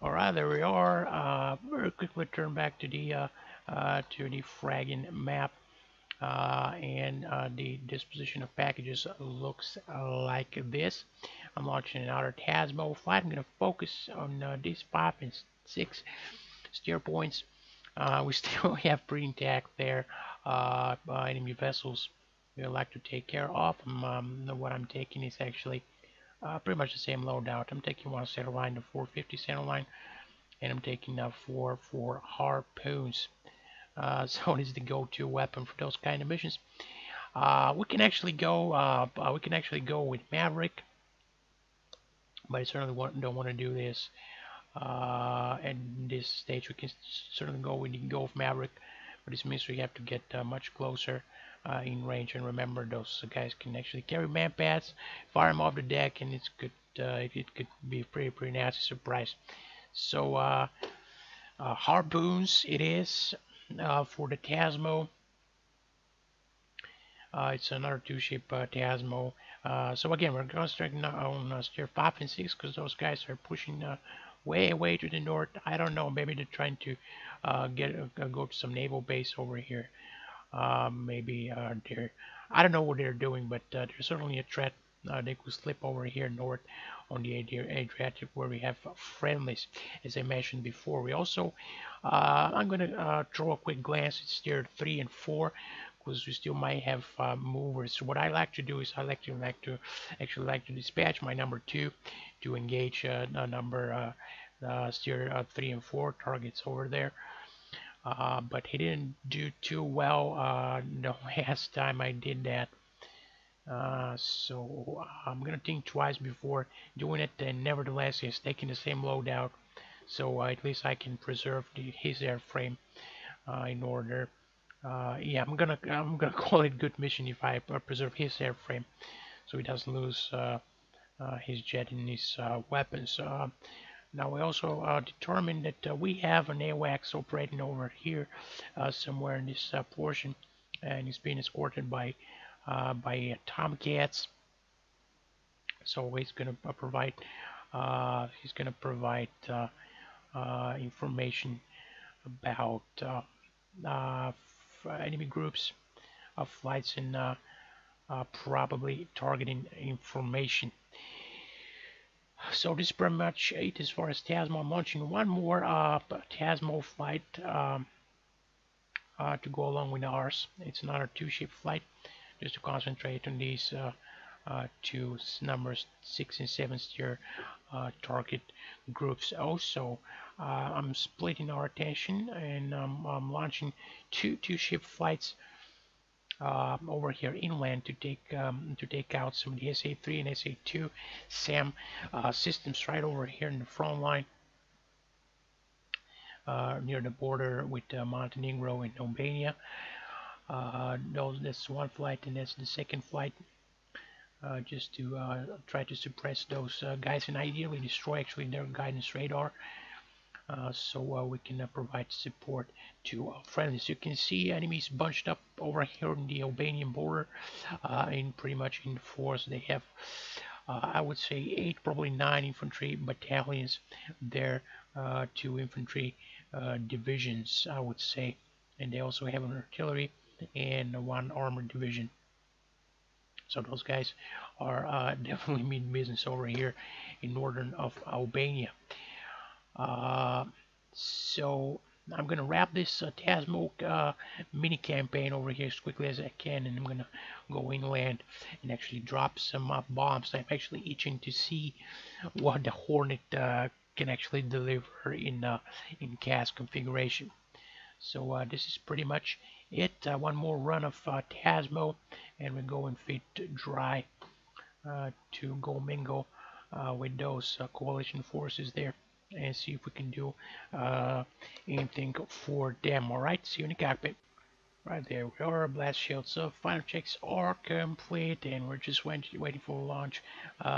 Alright, there we are. Very quickly turn back to the fragging map, and the disposition of packages looks like this. I'm launching another Tasmo flight. I'm going to focus on these 5 and 6 steer points. We still have pretty intact there enemy vessels we like to take care of. What I'm taking is actually pretty much the same loadout. I'm taking one center line, the 450 center line, and I'm taking 4 harpoons. So this is the go-to weapon for those kind of missions. We can actually go with Maverick, but I certainly don't want to do this at this stage. We can certainly go with the Golf Maverick, but this means we have to get much closer in range. And remember, those guys can actually carry man pads, fire them off the deck, and it could be a pretty nasty surprise. So harpoons it is for the Tasmo. It's another 2-ship Tasmo. So again, we're concentrating on steer 5 and 6 because those guys are pushing way to the north. I don't know, maybe they're trying to go to some naval base over here. Maybe they're, I don't know what they're doing, but there's certainly a threat. They could slip over here north on the Adriatic, where we have friendlies, as I mentioned before. We also, I'm gonna throw a quick glance at steer 3 and 4, because we still might have movers. So what I like to do is I like to dispatch my number 2 to engage steer 3 and 4 targets over there. But he didn't do too well the last time I did that. So I'm gonna think twice before doing it, and nevertheless he's taking the same loadout, so at least I can preserve his airframe in order. Yeah, I'm gonna call it good mission if I preserve his airframe, so he doesn't lose his jet and his weapons. Now we also determined that we have an AWACS operating over here somewhere in this portion, and he's being escorted by Tomcats. So he's gonna provide information about enemy groups, flights, and probably targeting information. So this is pretty much it as far as Tasmo. I'm launching one more Tasmo flight to go along with ours. It's another 2-ship flight, just to concentrate on these two numbers 6 and 7 steer target groups. Also, I'm splitting our attention, and I'm launching two ship flights over here inland to take out some of the SA-3 and SA-2 SAM systems right over here in the front line, near the border with Montenegro and Albania. That's one flight, and that's the second flight. Just to try to suppress those guys and ideally destroy actually their guidance radar, so we can provide support to friendlies. You can see enemies bunched up over here on the Albanian border, in pretty much in force. They have I would say 8, probably 9 infantry battalions there, 2 infantry divisions, I would say, and they also have an artillery and 1 armored division. So those guys are definitely mean business over here in northern of Albania. So I'm gonna wrap this Tasmo mini campaign over here as quickly as I can, and I'm gonna go inland and actually drop some bombs. I'm actually itching to see what the Hornet can actually deliver in CAS configuration. So this is pretty much it. One more run of Tasmo, and we're going fit dry to go mingle with those coalition forces there and see if we can do anything for them. Alright, see you in the cockpit. Right, there we are, blast shields. So final checks are complete, and we're just waiting for launch.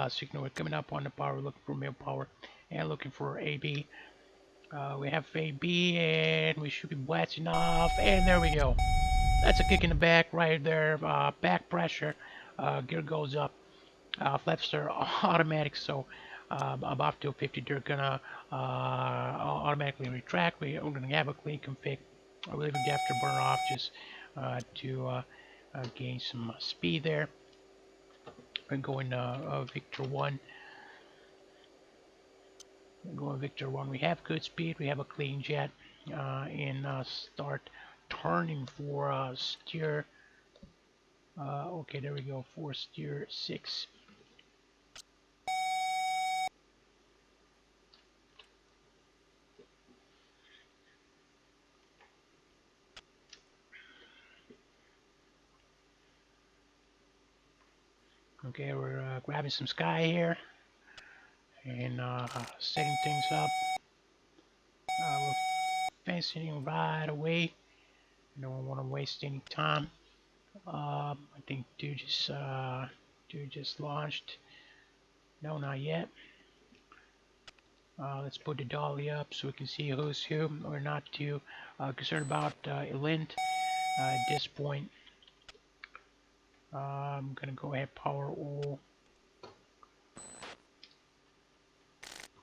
Signal, we're coming up on the power, looking for male power and looking for AB. We have AB, and we should be blasting off, and there we go. That's a kick in the back right there. Back pressure, gear goes up, flaps are automatic, so above 250, they're gonna automatically retract. We're gonna have a clean config. I will leave the afterburner off just to gain some speed there. We're going Victor 1. Going Victor 1. We have good speed. We have a clean jet. And start turning for steer. Okay, there we go. For steer 6. Okay, we're grabbing some sky here and setting things up. We're fencing right away. I don't want to waste any time. I think dude just launched. No, not yet. Let's put the dolly up so we can see who's who. We're not too concerned about Elint at this point. I'm gonna go ahead power all.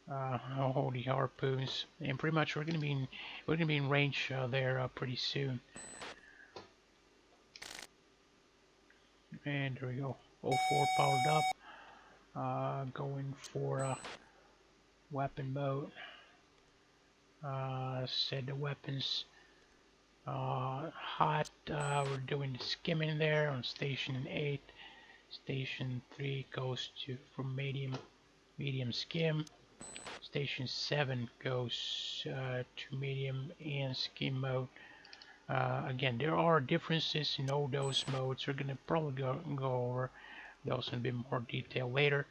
Hold the harpoons, and pretty much we're gonna be in range there pretty soon. And there we go. 04 powered up. Going for weapon mode. Set the weapons hot. We're doing the skimming there on station 8. Station 3 goes to from medium skim. Station 7 goes to medium and skim mode. Again, there are differences in all those modes. We're gonna probably go over those in a bit more detail later.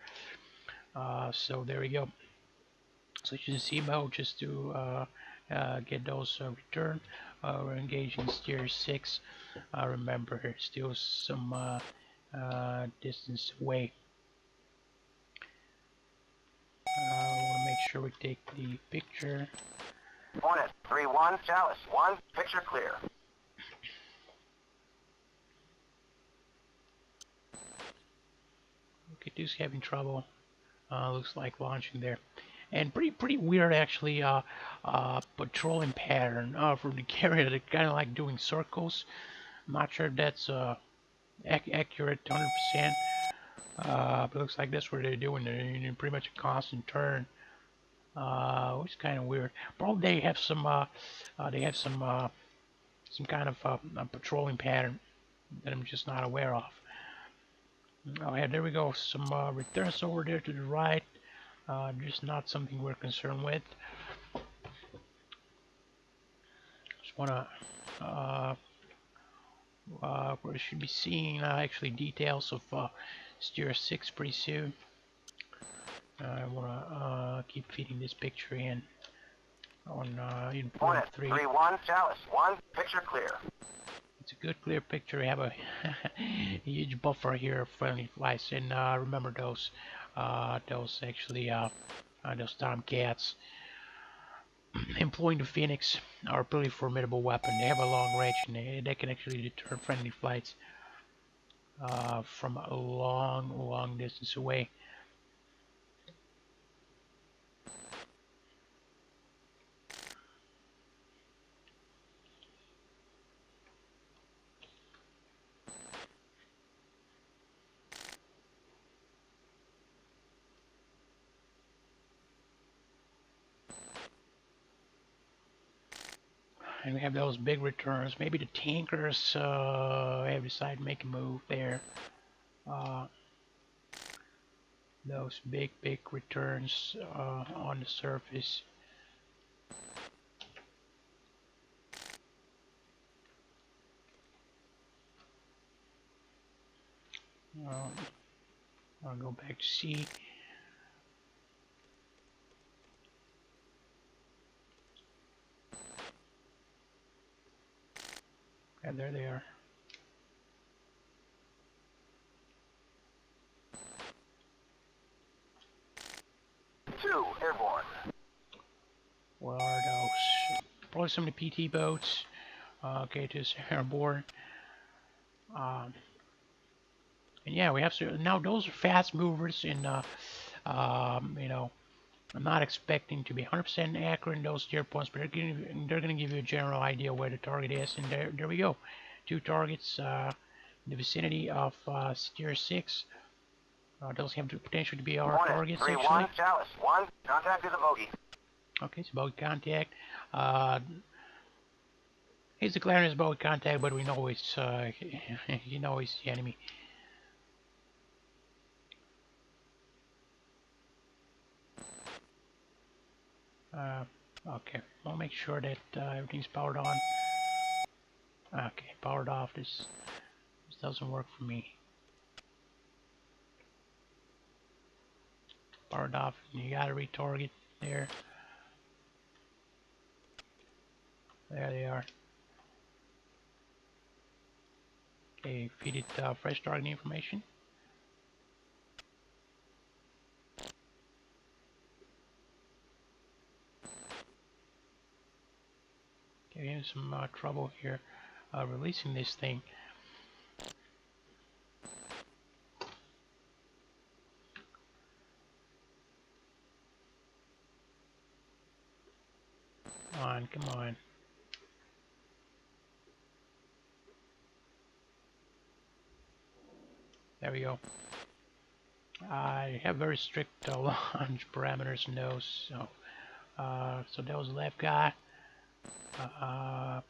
So there we go. Switch to C mode just to get those return. We're engaging steer 6. Remember, it's still some distance away. I want to make sure we take the picture. Hornet 3-1, Chalice 1, picture clear. Okay, dude's having trouble. Looks like launching there. And pretty weird actually patrolling pattern for the carrier. They're kind of like doing circles. I'm not sure if that's accurate 100%. But it looks like that's what they're doing. They're in pretty much a constant turn, which is kind of weird. Probably they have some kind of patrolling pattern that I'm just not aware of. Oh yeah, there we go. Some returns over there to the right. Just not something we're concerned with. Just wanna we should be seeing actually details of steer 6 pretty soon. I wanna keep feeding this picture in on in point 3. 3-1, Chalice 1, picture clear. It's a good clear picture. We have a huge buffer here of friendly flights, and remember those actually those Tomcats employing the Phoenix are a pretty formidable weapon. They have a long range, and they can actually deter friendly flights from a long distance away. And we have those big returns. Maybe the tankers have decided to make a move there. Those big returns on the surface. I'll go back to C. And there they are. Two airborne. What are those? Probably some of the PT boats. Okay, just airborne. And yeah, we have now those are fast movers, and You know, I'm not expecting to be 100% accurate in those steer points, but they're going to give you a general idea where the target is. And there we go. Two targets in the vicinity of steer 6. Those have the potential to be our targets, 3-1, actually. Chalice 1, contact is a bogey. Okay, so bogey contact. He's declaring his bogey contact, but we know it's, you know, he's the enemy. Okay, I'll make sure that everything's powered on. Okay, powered off. This doesn't work for me. Powered off. You gotta retarget there. There they are. Okay, feed it fresh target information. Okay, having some trouble here releasing this thing. Come on. There we go. I have very strict launch parameters in those, so that was the left guy.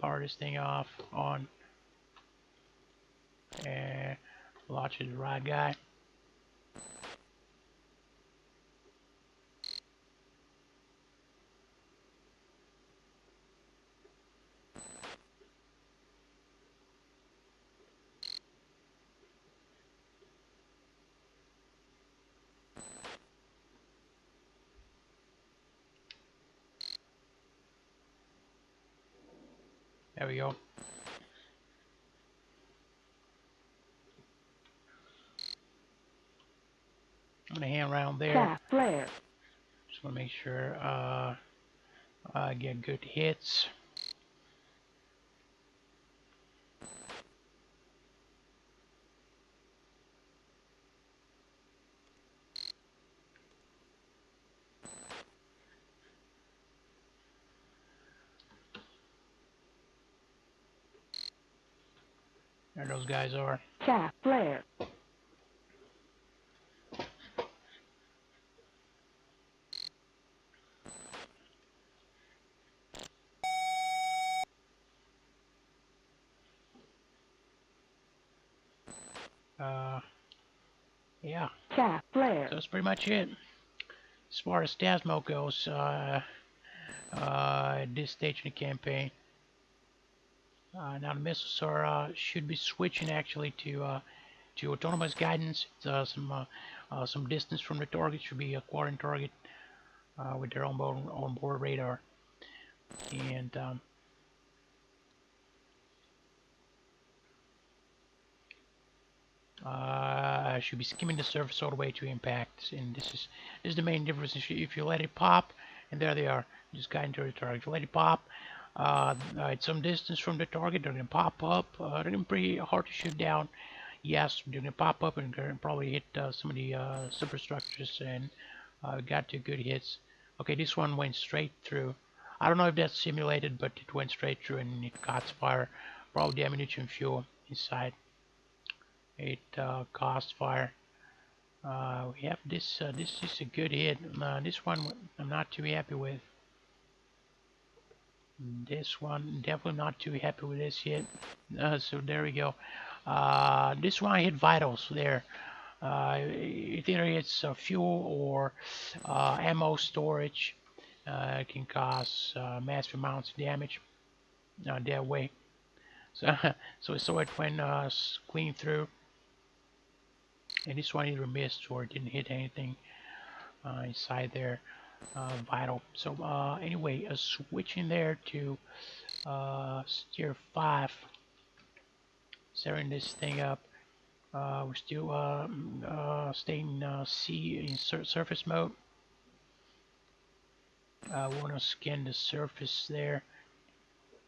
Power this thing off, on, and launch the right guy. There we go. I'm gonna hang around there. Flare. Just wanna make sure I get good hits. There those guys are. Flare. Yeah. Flare. So that's pretty much it. As far as Tasmo goes, at this stage in the campaign. Now the missiles are should be switching actually to autonomous guidance. Some distance from the target, should be a quartering target with their onboard radar, and should be skimming the surface all the way to impact. And this is the main difference. If you let it pop, and there they are, just guiding to the target. If you let it pop, at some distance from the target, they're gonna pop up. They're gonna be pretty hard to shoot down. Yes, they're gonna pop up and gonna probably hit some of the superstructures, and got 2 good hits. Okay, this one went straight through. I don't know if that's simulated, but it went straight through and it caught fire. Probably the ammunition fuel inside. It caused fire. We have this. This is a good hit. This one I'm not too happy with. This one definitely not too happy with this hit. So there we go. This one hit vitals there. It either hits fuel or ammo storage. It can cause massive amounts of damage that way. So so it went clean through. And this one either missed or didn't hit anything inside there vital. So anyway, switching there to steer 5, setting this thing up. We're still staying C in surface mode. We want to scan the surface there,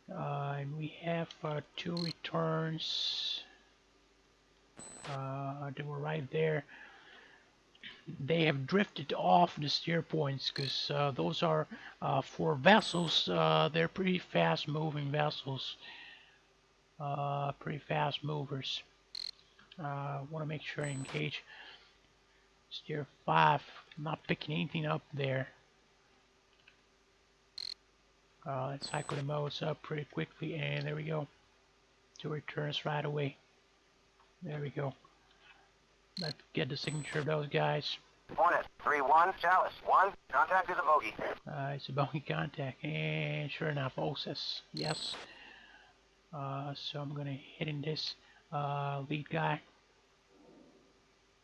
and we have 2 returns. They were right there. they have drifted off the steer points because those are for vessels. They're pretty fast moving vessels, pretty fast movers. Want to make sure I engage steer 5. I'm not picking anything up there. Let's cycle the modes up pretty quickly, and there we go. 2 returns right away. There we go. Let's get the signature of those guys. Hornet 3-1, Chalice 1. Contact is a bogey. It's a bogey contact, and sure enough, OSIS, yes. So I'm gonna hit in this lead guy.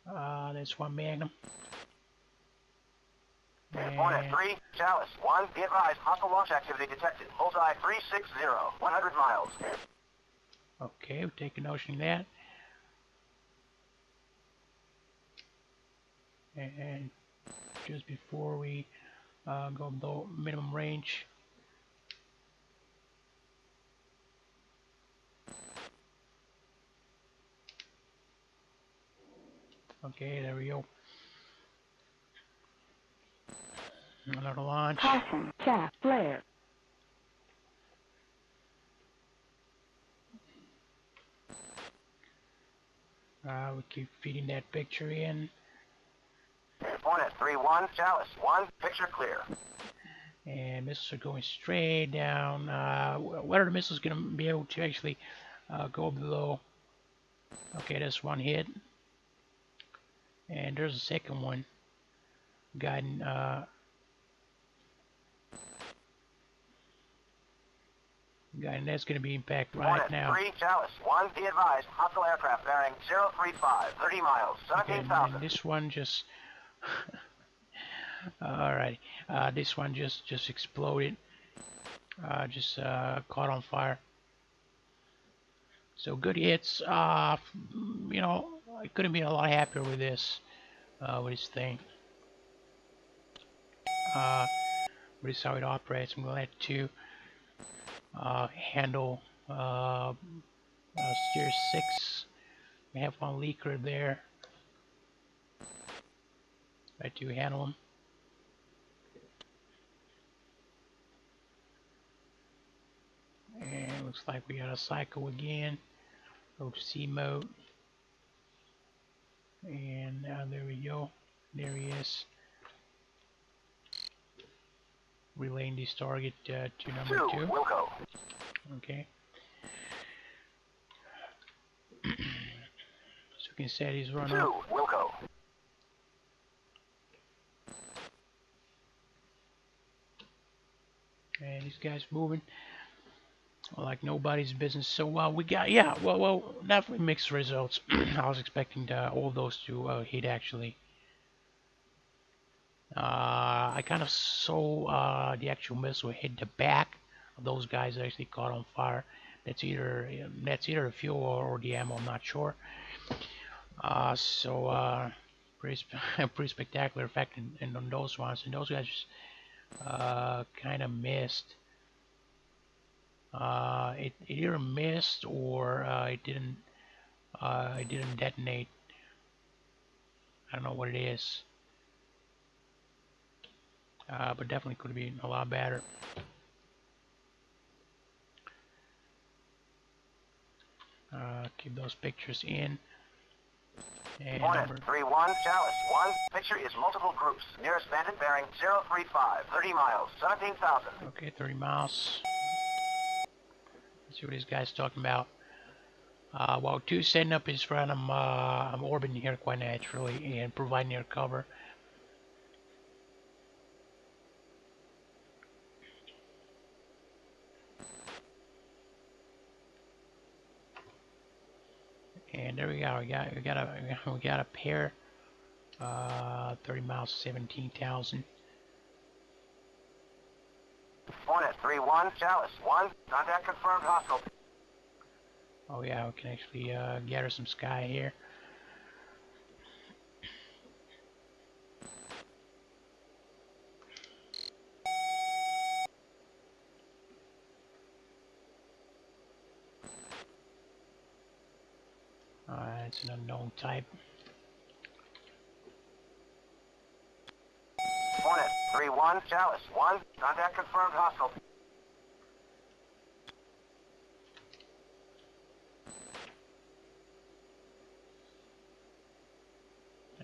That's one Magnum. Hornet 3, Chalice 1. Be advised, hostile launch activity detected. Bullseye 360, 100 miles. Okay, we'll take a notion of that. And just before we go below minimum range, okay, there we go. Another launch. Caution, chaff flare. We keep feeding that picture in. Hornet 3-1, Chalice 1. Picture clear. And missiles are going straight down. What are the missiles going to be able to actually go below? Okay, there's one hit. And there's a second one. Guiding, that's going to be impact right Hornet now. 3, Chalice 1. Be advised, hostile aircraft bearing 035, 30 miles, Okay, 17,000. and this one just... Alright, this one just exploded. Just caught on fire. So good hits. You know, I could have been a lot happier with this thing. This is how it operates. I'm glad to handle steer 6. We have one leaker there. Try to handle him. And looks like we got a cycle again. Go to C mode. And there we go. There he is. Relaying this target to number 2. Wilco. Okay. So you can set his run 2, up. Wilco. And this guy's moving like nobody's business. So we got, yeah, well, definitely mixed results. I was expecting all those to hit actually. I kind of saw the actual missile hit the back of those guys that actually caught on fire. That's either the fuel or the ammo. I'm not sure. So pretty pretty spectacular effect in on those ones, and those guys just kind of missed. It either missed or it didn't detonate. I don't know what it is. But definitely could have been a lot better. Keep those pictures in. And Hornet 3-1, Chalice 1. Picture is multiple groups. Nearest bandit bearing 035, 30 miles, 17,000. okay, 30 miles. Let's see what this guy's talking about. While 2 setting up his front, I'm orbiting here quite naturally and providing air cover. And there we go. We got a pair. 30 miles, 17,000. Hornet 3-1, Chalice 1. Contact confirmed, hostile. Oh yeah, we can actually gather some sky here. It's an unknown type. 3-1, Chalice 1, contact confirmed hostile.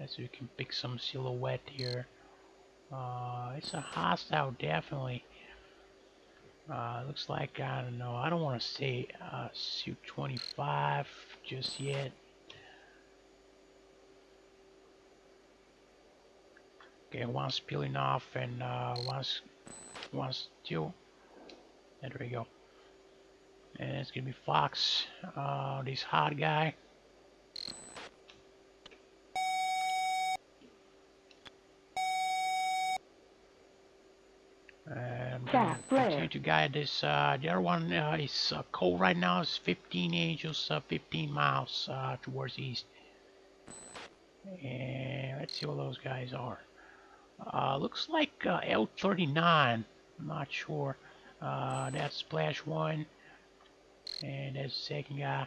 As we can pick some silhouette here. It's a hostile, definitely. Looks like, I don't know, I don't want to say suit 25 just yet. Okay, one's peeling off and one's still. There we go. And it's gonna be Fox, this hot guy. Continue to guide this. The other one is cold right now. It's 15 angels, 15 miles towards east. And let's see what those guys are. Looks like L39. I'm not sure. That's Splash 1. And that's the second guy.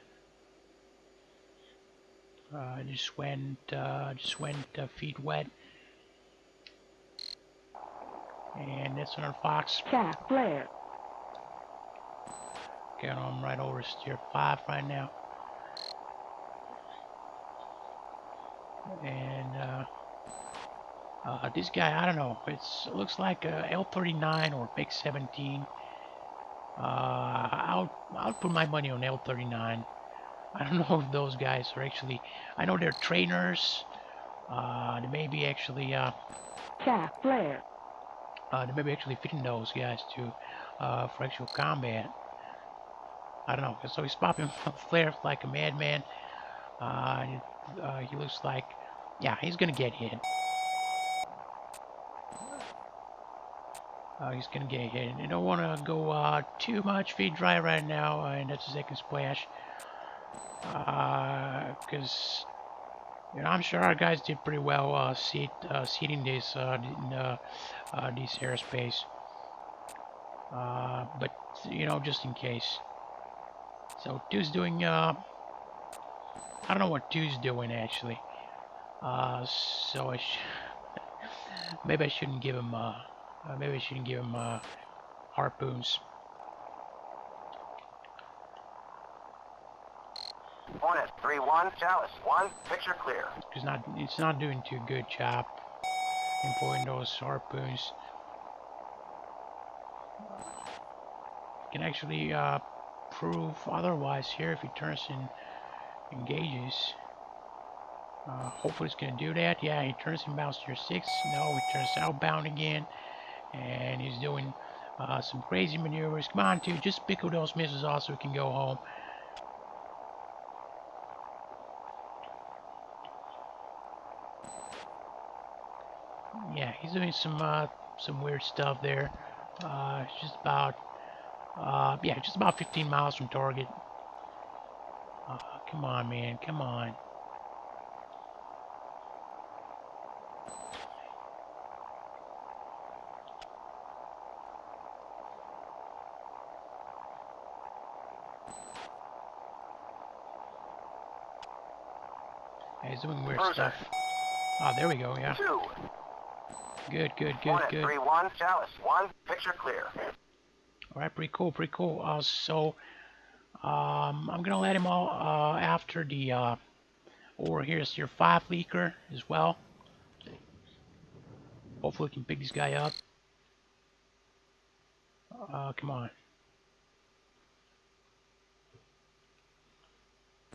Just went feet wet. And that's another Fox. Shaft flare. Okay, I'm right over steer 5 right now. And this guy, I don't know. It looks like L39 or Big 17. I'll put my money on L39. I don't know if those guys are actually. I know they're trainers. They may be actually. Shaft flare. They may be actually fitting those guys to for actual combat. I don't know. So he's popping flares like a madman. He looks like, yeah, he's gonna get hit. He's gonna get hit. You don't want to go too much feet dry right now, and that's the second splash. Because you know, I'm sure our guys did pretty well seating this this airspace. But you know, just in case. So two's doing. I don't know what two's doing actually. So maybe I shouldn't give him. Maybe I shouldn't give him harpoons. Hornet 3-1, Chalice 1, picture clear. It's not doing too good job employing those harpoons. Can actually prove otherwise here if he turns and engages. Hopefully it's gonna do that. Yeah, he turns inbound steer 6. No, he turns outbound again, and he's doing some crazy maneuvers. Come on, dude, just pick up those missiles off so we can go home. Yeah, he's doing some weird stuff there. It's just about just about 15 miles from target. Come on, man, come on. Yeah, he's doing weird stuff. Oh, there we go. Yeah. 2. Good. Hornet 3-1, Chalice 1, picture clear. All right, pretty cool. So I'm gonna let him all after the over here's your 5 leaker as well. Hopefully we can pick this guy up. Come on.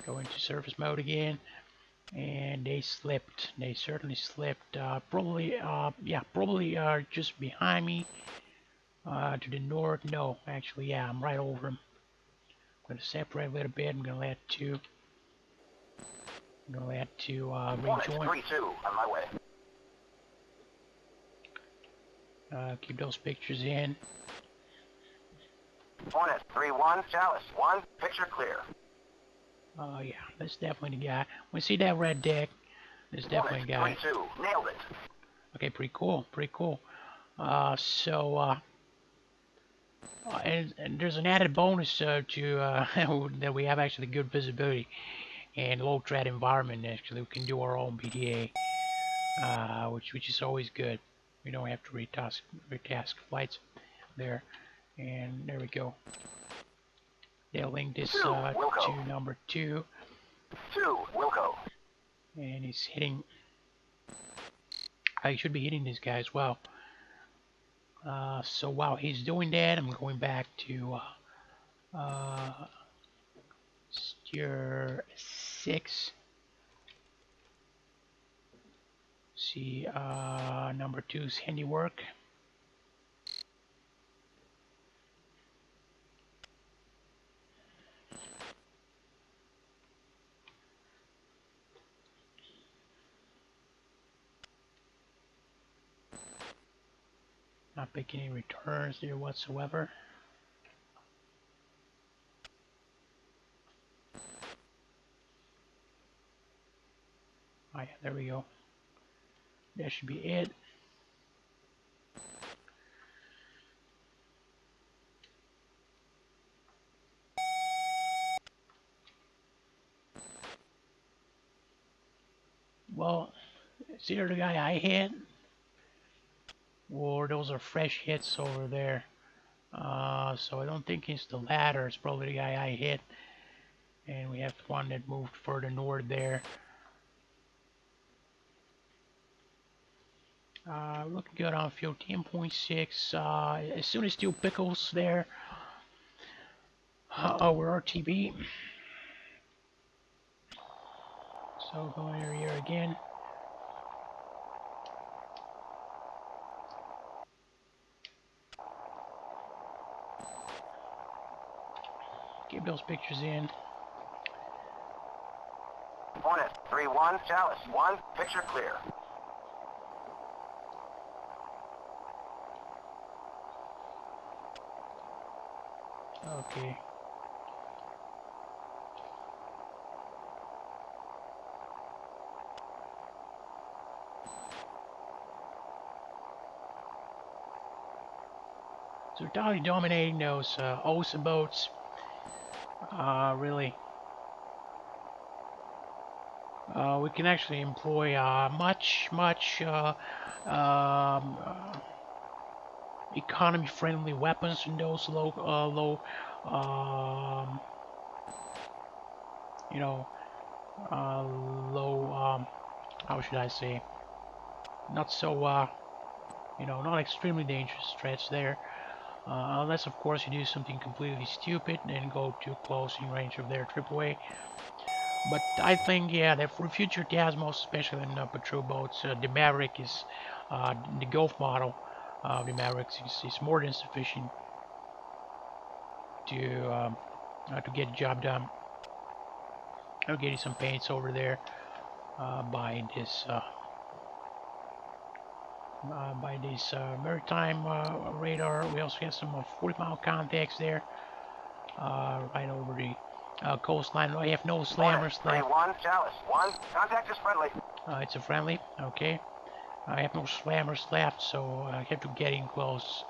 Go into surface mode again. And they slipped. They certainly slipped. Probably just behind me. To the north. No, actually, yeah, I'm right over him. I'm gonna separate a little bit. I'm gonna let two rejoin. 3-2 on my way. Keep those pictures in. Hornet 3-1, Chalice 1, picture clear. Oh yeah, that's definitely the guy. When you see that red deck, there's definitely a guy. 3-2, nailed it. Okay, pretty cool. And there's an added bonus to that we have actually good visibility and low threat environment. Actually, we can do our own BDA, which is always good. We don't have to retask flights there. And there we go. They'll link this to number 2. 2, Wilco. And he's hitting. I should be hitting this guy as well. So while he's doing that, I'm going back to steer 6. See number 2's handiwork. Not making any returns there whatsoever. Oh yeah, there we go. That should be it. Well, it's either the guy I hit, or those are fresh hits over there. So I don't think it's the latter. It's probably the guy I hit. And we have one that moved further north there. Looking good on fuel, 10.6. As soon as 2 pickles there, we're RTB. So going over here again. Get those pictures in. Hornet 3-1, Chalice 1, picture clear. Okay. So totally dominating those Ocean boats. Really. We can actually employ much economy-friendly weapons in those you know, low, how should I say, not so, you know, not extremely dangerous threats there. Unless, of course, you do something completely stupid and go too close in range of their AAA. But I think, yeah, that for future Tasmos, especially in patrol boats, the Maverick is, the Gulf model of the Maverick is more than sufficient to get the job done. I'll get you some paints over there by this maritime radar. We also have some 40-mile contacts there, right over the coastline. I have no slammers left. 3-1, Chalice 1, contact is friendly. It's a friendly, okay. I have no slammers left, so I have to get in close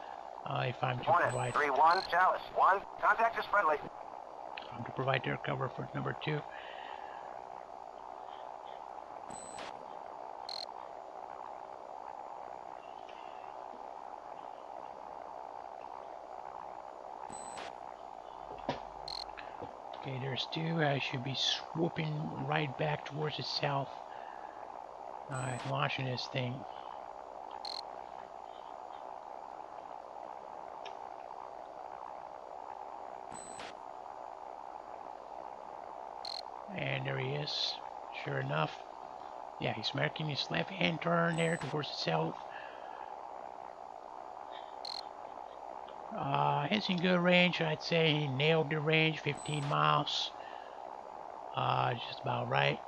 if I'm to Hornet provide. 3-1, Chalice 1, contact is friendly. I'm to provide their cover for number 2. Okay, there's 2. I should be swooping right back towards the south. Launching this thing. And there he is. Sure enough. Yeah, he's making his left-hand turn there towards the south. He's in good range. I'd say he nailed the range, 15 miles. Just about right.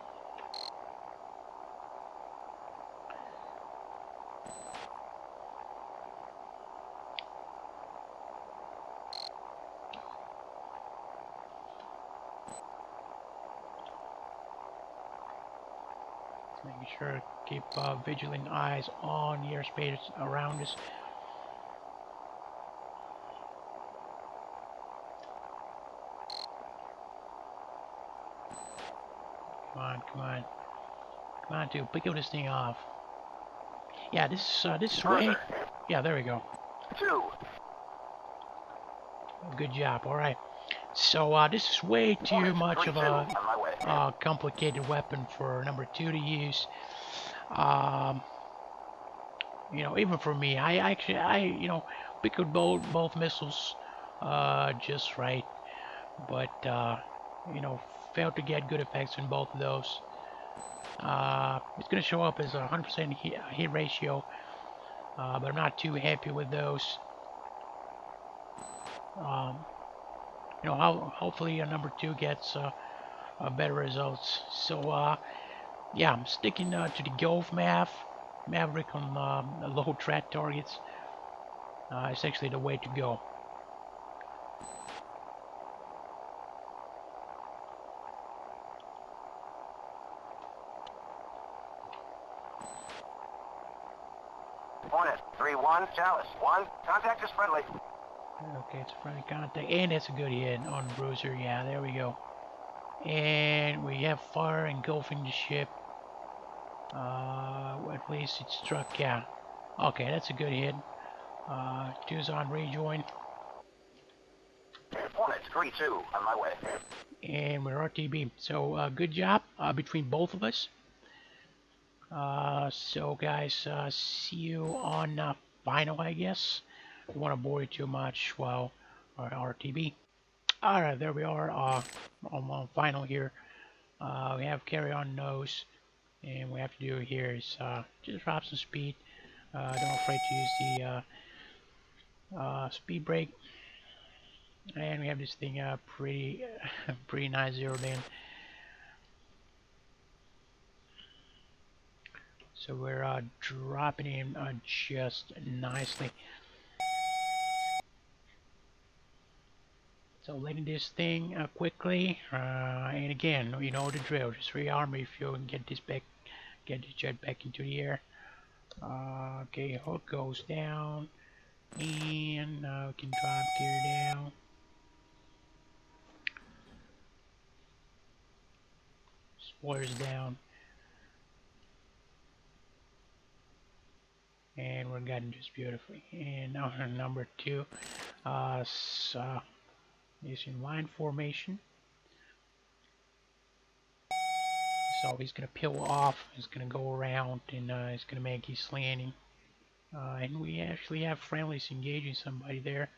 Making sure to keep vigilant eyes on the airspace around us. Come on, come on. Come on, dude, pick this thing off. Yeah, this way. Cruiser. Yeah, there we go. 2. Good job. All right. So this is way too Hornet much of 3-2 a on my way. complicated weapon for number 2 to use. Um, you know, even for me, you know, picked both missiles just right, but you know, failed to get good effects in both of those. It's going to show up as a 100% hit ratio, but I'm not too happy with those. Um, you know, hopefully number 2 gets better results. So yeah, I'm sticking to the Gulf Maverick on low threat targets. It's actually the way to go. Hornet 3-1. Chalice 1. Contact is friendly. Okay, it's a friendly contact, and that's a good hit on Bruiser. Yeah, there we go. And we have fire engulfing the ship. At least it struck. Yeah. Okay, that's a good hit. Two's on rejoin. Hornet 3-2 on my way. And we're RTB. So good job between both of us. So guys, see you on final, I guess. Don't want to bore you too much while RTB. Alright, there we are on final here. We have carry on nose, and we have to do here is just drop some speed. Don't afraid to use the speed brake. And we have this thing pretty pretty nice zeroed in. So we're dropping in just nicely. So letting this thing quickly, and again, you know the drill. Just rearm if you can get this back, get the jet back into the air. Okay, hook goes down, and we can drop gear down. Spoilers down, and we're getting just beautifully. And now number 2, is in line formation. So he's gonna peel off. He's gonna go around, and he's gonna make his landing. And we actually have friendlies engaging somebody there.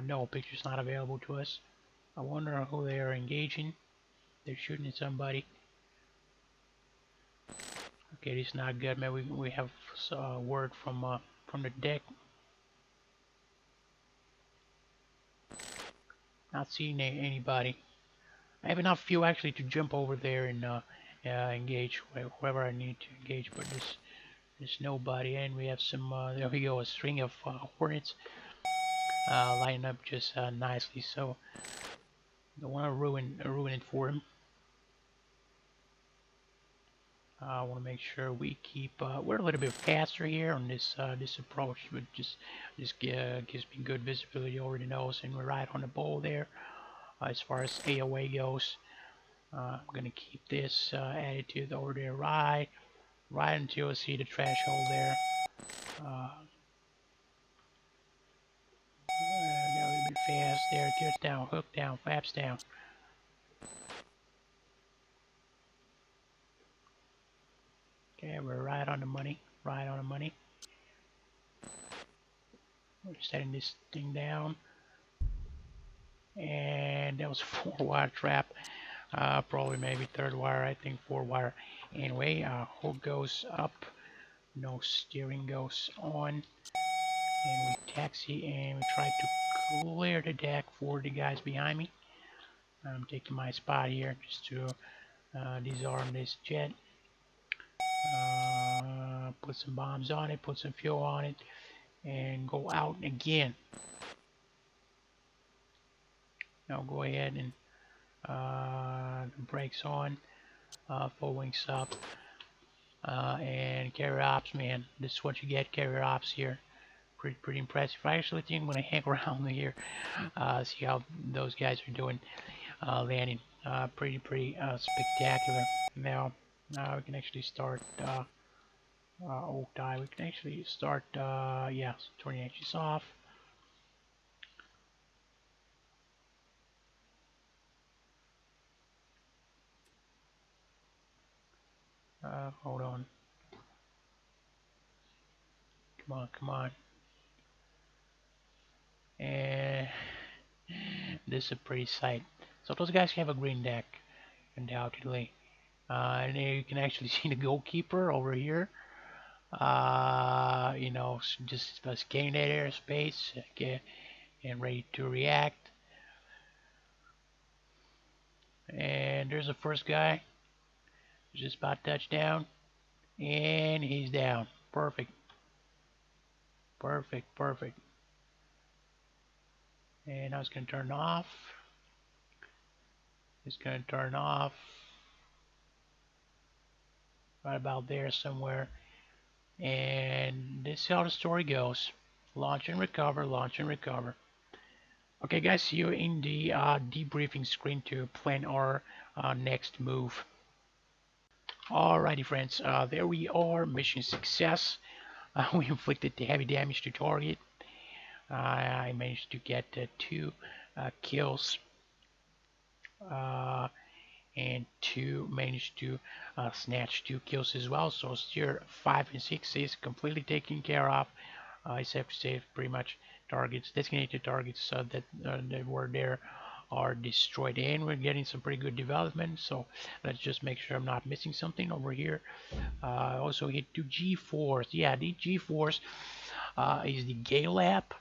No, picture's not available to us. I wonder who they are engaging. They're shooting at somebody. Okay, this is not good. Maybe we have word from the deck. Not seeing anybody. I have enough fuel actually to jump over there and engage whoever I need to engage, but there's nobody. And we have some. There we go, a string of hornets lining up just nicely. So don't want to ruin it for him. I want to make sure we keep. We're a little bit faster here on this this approach, but just gives me good visibility over the nose, and we're right on the ball there. As far as AOA goes, I'm gonna keep this attitude over there right until I see the threshold there. Go a little bit fast there. Gears down, hook down, flaps down. Okay, we're right on the money. Right on the money. We're setting this thing down. And that was a 4-wire trap. Probably maybe 3rd wire, I think 4-wire. Anyway, hook goes up. No steering goes on. And we taxi and we try to clear the deck for the guys behind me. I'm taking my spot here just to disarm this jet. Put some bombs on it, put some fuel on it, and go out again. Now go ahead and the brakes on, full wings up, and carrier ops, man. This is what you get, carrier ops here. Pretty impressive. I actually think I'm gonna hang around here, see how those guys are doing landing. Pretty spectacular. Now we can actually start oak die. We can actually start, yeah, 20 inches off. Hold on. Come on, come on. And this is a pretty sight. So those guys have a green deck, undoubtedly. And there you can actually see the goalkeeper over here. You know, just scanning that airspace, okay, and ready to react. And there's the first guy. Just about touched down. And he's down. Perfect. Perfect, perfect. And now it's going to turn off. It's going to turn off. Right about there somewhere. And this is how the story goes. Launch and recover, launch and recover. Okay guys, see you in the debriefing screen to plan our next move. Alrighty friends, there we are, mission success. We inflicted the heavy damage to target. I managed to get 2 kills and managed to snatch 2 kills as well. So tier 5 and 6 is completely taken care of. Except to save pretty much targets, designated targets that were there are destroyed, and we're getting some pretty good development. So let's just make sure I'm not missing something over here. Also hit 2 G4s. Yeah, the G4s is the Gale app.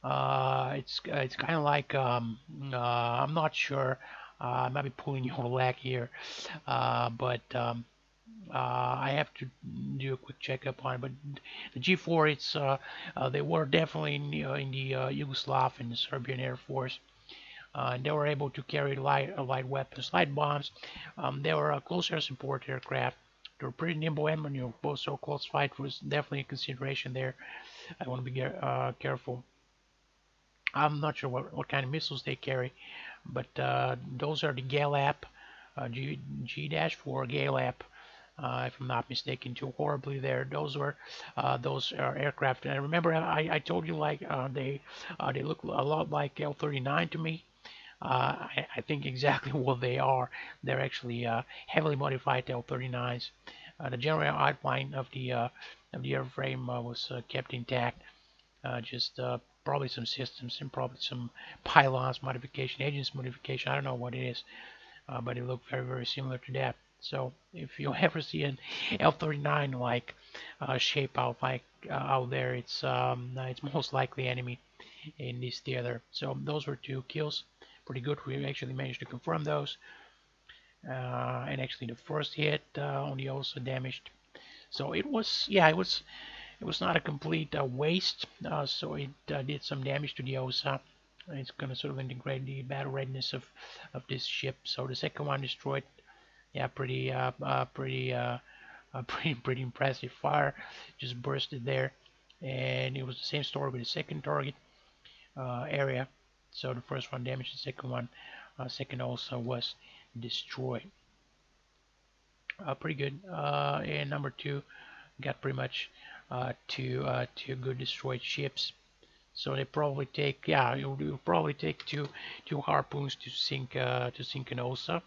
It's kind of like I'm not sure. I might be pulling your leg here, but I have to do a quick checkup on it. But the G4, they were definitely in the Yugoslav and the Serbian Air Force. And they were able to carry light weapons, light bombs. They were a close air support aircraft. They were pretty nimble and maneuverable, so close fight was definitely a consideration there. I want to be careful. I'm not sure what kind of missiles they carry, but those are the Galap G-4 Galap, if I'm not mistaken, too horribly there. Those are aircraft. And I remember I told you like they look a lot like L-39 to me. I think exactly what they are. They're actually heavily modified L-39s. The general outline of the airframe was kept intact. Just probably some systems and probably some pylons modification, engines modification. I don't know what it is, but it looked very, very similar to that. So if you ever see an L-39 like shape out there, it's most likely enemy in this theater. So those were 2 kills, pretty good. We actually managed to confirm those, and actually the first hit only also damaged. So it was, yeah, it was not a complete waste, so it did some damage to the OSA. It's going to sort of integrate the battle readiness of this ship. So the second one destroyed. Yeah, pretty impressive fire. Just bursted there, and it was the same story with the second target area. So the first one damaged, the second one, second also was destroyed. Pretty good. And number 2 got pretty much two good destroyed ships. So they probably take, yeah, it will probably take two harpoons to sink an OSA.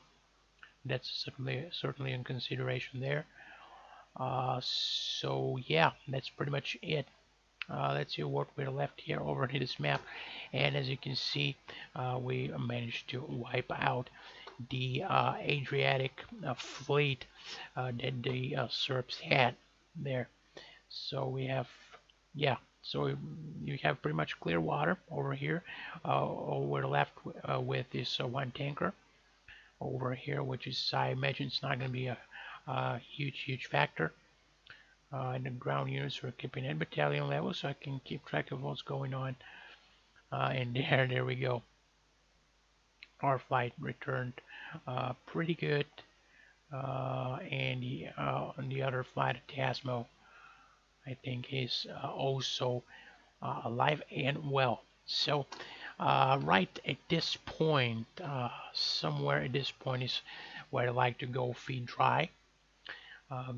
That's certainly in consideration there. So yeah, that's pretty much it. Let's see what we're left here over in this map, and as you can see, we managed to wipe out the Adriatic fleet that the Serbs had there. So we have, yeah, so you have pretty much clear water over here. We're left with this one tanker over here, which is, I imagine it's not going to be a huge factor. And the ground units are keeping at battalion level, so I can keep track of what's going on. And there we go. Our flight returned pretty good. And the other flight, Tasmo, I think is also alive and well. So right at this point, somewhere at this point is where I like to go feed dry.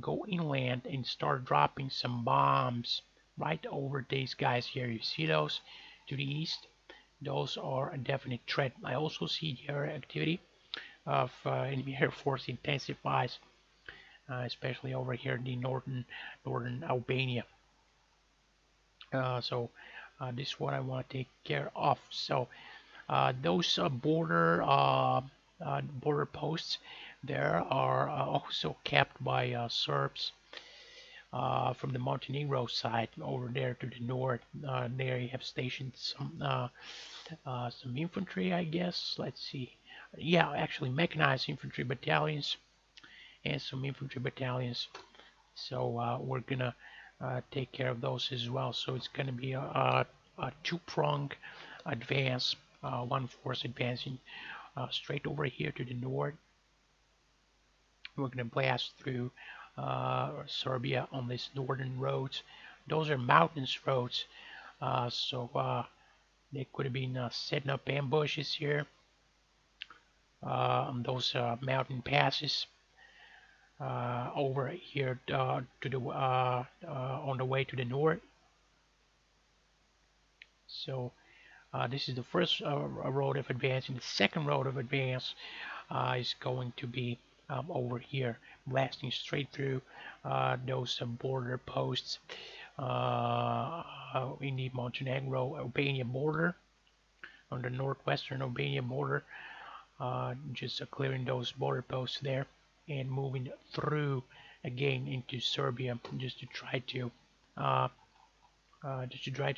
go inland and start dropping some bombs right over these guys here. You see those to the east? Those are a definite threat. I also see the air activity of enemy air force intensifies, especially over here in the northern Albania. So this is what I want to take care of. So those border posts there are also kept by Serbs from the Montenegro side over there to the north. There you have stationed some infantry, I guess. Let's see. Yeah, actually mechanized infantry battalions and some infantry battalions. So we're gonna take care of those as well. So it's gonna be a two-pronged advance. One force advancing straight over here to the north. We're gonna blast through Serbia on these northern roads. Those are mountainous roads, so they could have been setting up ambushes here on those mountain passes over here to the on the way to the north. So this is the first road of advance, and the second road of advance is going to be over here, blasting straight through those border posts in the Montenegro-Albania border, on the northwestern Albania border, just clearing those border posts there and moving through again into Serbia, just to try to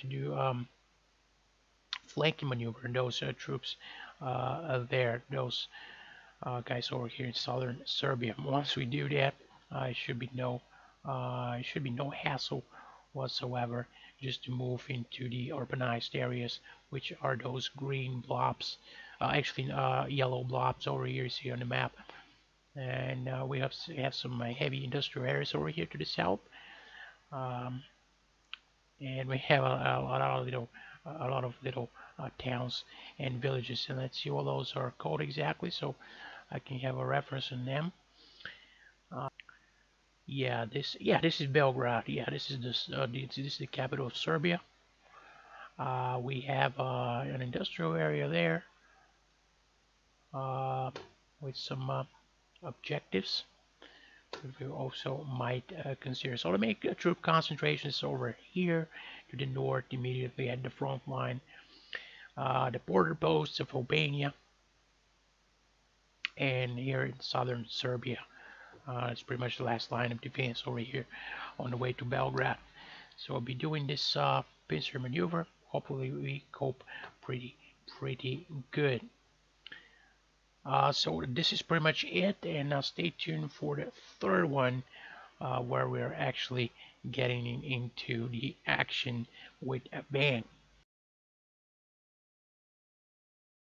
do flanking maneuver in those troops there, those guys over here in southern Serbia. Once we do that, it should be no hassle whatsoever, just to move into the urbanized areas, which are those green blobs, actually yellow blobs over here, you see on the map. And we have some heavy industrial areas over here to the south, and we have a lot of little towns and villages. And let's see what those are called exactly, so I can have a reference on them. This is Belgrade. Yeah, this is this is the capital of Serbia. We have an industrial area there with some objectives that we also might consider. So to make troop concentrations over here to the north, immediately at the front line, the border posts of Albania, and here in southern Serbia. It's pretty much the last line of defense over here on the way to Belgrade. So I'll be doing this pincer maneuver. Hopefully we cope pretty good. So this is pretty much it, and now stay tuned for the third one, where we're actually getting into the action with a bang.